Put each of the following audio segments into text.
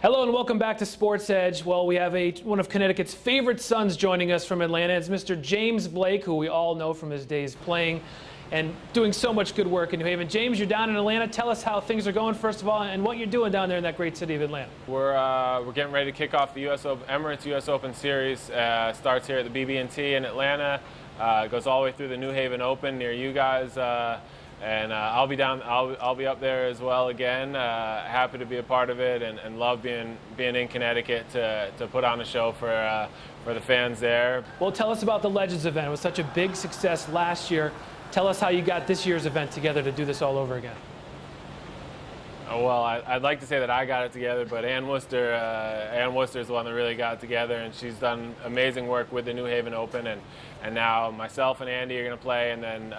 Hello and welcome back to Sports Edge. Well, we have one of Connecticut's favorite sons joining us from Atlanta. It's Mr. James Blake, who we all know from his days playing and doing so much good work in New Haven. James, you're down in Atlanta. Tell us how things are going, first of all, and what you're doing down there in that great city of Atlanta. We're getting ready to kick off the Emirates US Open Series. Starts here at the BB&T in Atlanta. It goes all the way through the New Haven Open near you guys. And I'll be down. I'll be up there as well again. Happy to be a part of it, and love being in Connecticut to put on a show for the fans there. Well, tell us about the Legends event. It was such a big success last year. Tell us how you got this year's event together to do this all over again. Well, I'd like to say that I got it together, but Ann Worcester is the one that really got it together, and she's done amazing work with the New Haven Open, and now myself and Andy are going to play, and then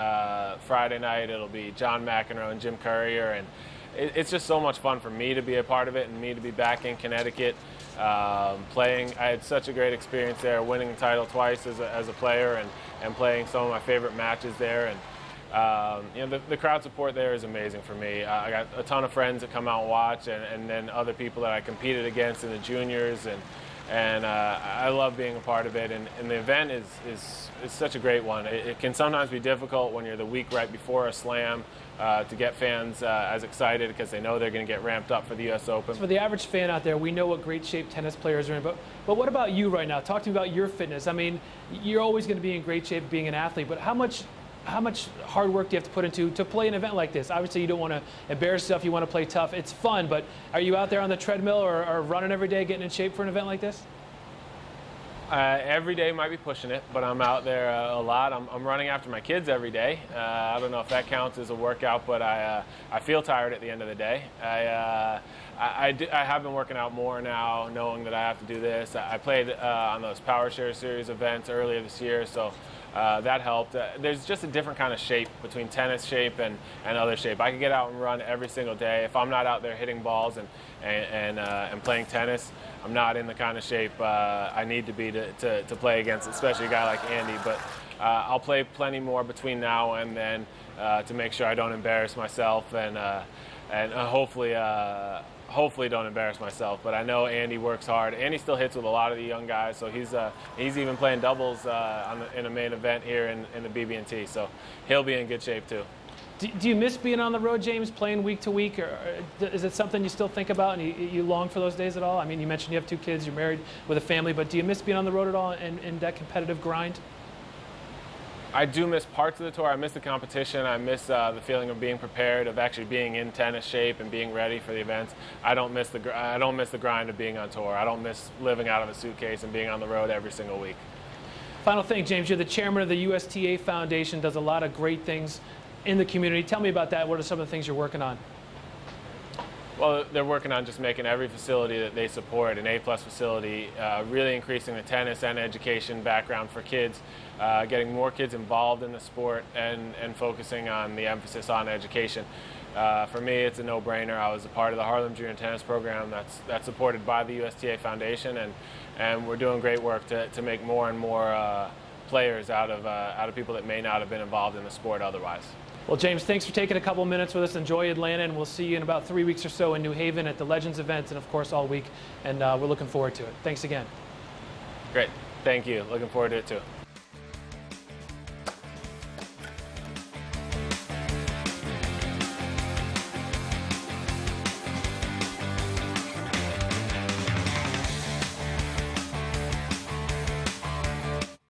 Friday night it'll be John McEnroe and Jim Courier, and it's just so much fun for me to be a part of it and me to be back in Connecticut playing. I had such a great experience there, winning the title twice as a player, and playing some of my favorite matches there. And you know, the crowd support there is amazing for me. I got a ton of friends that come out and watch, and then other people that I competed against in the juniors, and I love being a part of it. And the event is such a great one. It can sometimes be difficult when you're the week right before a slam to get fans as excited because they know they're going to get ramped up for the U.S. Open. For the average fan out there, we know what great shape tennis players are in, but what about you right now? Talk to me about your fitness. I mean, you're always going to be in great shape being an athlete, but how much hard work do you have to put into to play an event like this? Obviously, you don't want to embarrass yourself. You want to play tough. It's fun, but are you out there on the treadmill or running every day, getting in shape for an event like this? Every day might be pushing it, but I'm out there a lot. I'm running after my kids every day. I don't know if that counts as a workout, but I feel tired at the end of the day. I have been working out more now, knowing that I have to do this. I played on those Power Share Series events earlier this year, so that helped. There's just a different kind of shape between tennis shape and other shape. I can get out and run every single day. If I'm not out there hitting balls and playing tennis, I'm not in the kind of shape I need to be to play against, especially a guy like Andy. But I'll play plenty more between now and then to make sure I don't embarrass myself and hopefully don't embarrass myself. But I know Andy works hard. Andy still hits with a lot of the young guys, so he's even playing doubles in a main event here in the BB&T, so he'll be in good shape too. Do you miss being on the road, James, playing week to week, or is it something you still think about and you long for those days at all? I mean, you mentioned you have 2 kids, you're married with a family, but do you miss being on the road at all and that competitive grind? I do miss parts of the tour. I miss the competition. I miss the feeling of being prepared, of actually being in tennis shape and being ready for the events. I don't miss the grind of being on tour. I don't miss living out of a suitcase and being on the road every single week. Final thing, James, you're the chairman of the USTA Foundation, does a lot of great things in the community. Tell me about that. What are some of the things you're working on? Well, they're working on just making every facility that they support an A+ facility, really increasing the tennis and education background for kids, getting more kids involved in the sport, and focusing on the emphasis on education. For me, it's a no-brainer. I was a part of the Harlem Junior Tennis Program that's supported by the USTA Foundation, and we're doing great work to make more and more players out of people that may not have been involved in the sport otherwise. Well, James, thanks for taking a couple minutes with us. Enjoy Atlanta, and we'll see you in about 3 weeks or so in New Haven at the Legends event, and of course all week, and we're looking forward to it. Thanks again. Great. Thank you. Looking forward to it too.